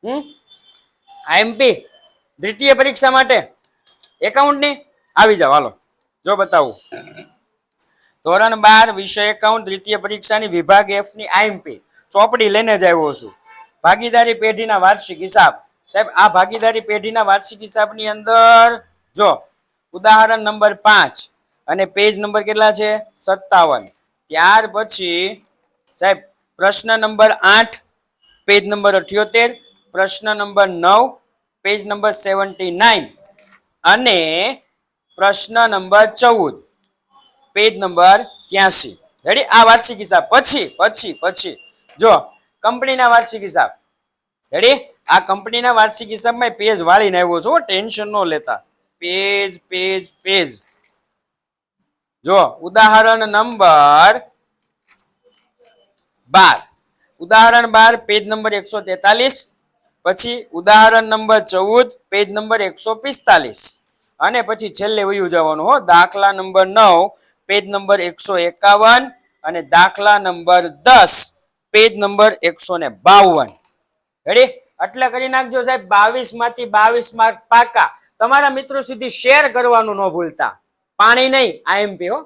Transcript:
IMP દ્વિતીય પરીક્ષા માટે એકાઉન્ટની આવી જાવ હાલો જો બતાવું ધોરણ 12 વિષય એકાઉન્ટ દ્વિતીય પરીક્ષાની વિભાગ એફ ની આઈએમપી ચોપડી લઈને જ આવ્યો છું ભાગીદારી પેઢીના વાર્ષિક હિસાબ સાહેબ આ ભાગીદારી પેઢીના વાર્ષિક હિસાબની અંદર જો ઉદાહરણ નંબર 5 અને પેજ નંબર કેટલા છે 57 ત્યાર પછી સાહેબ પ્રશ્ન નંબર 8 પેજ નંબર 78 પ્રશ્ન નંબર 9 પેજ નંબર 79 અને પ્રશ્ન નંબર 14 પેજ નંબર 83 રેડી આ વાર્ષિક હિસાબ પછી જો કંપનીના વાર્ષિક હિસાબ રેડી આ કંપનીના વાર્ષિક હિસાબમાં પેજ વાળીને આવ્યો છો ટેન્શન ન લેતા પેજ જો ઉદાહરણ નંબર 12 પેજ નંબર 143 પછી ઉદાહરણ નંબર 14 પેજ નંબર 145 અને પછી છેલ્લે વયું જવાનું હો દાખલા નંબર 9 પેજ નંબર 151 અને દાખલા નંબર 10 પેજ નંબર 152 રેડી એટલે કરી નાખજો સાહેબ 22 માંથી 22 માર્ક પાકા તમારા મિત્રો સુધી શેર કરવાનું ન ભૂલતા પાણી નહીં આઈએમપી હો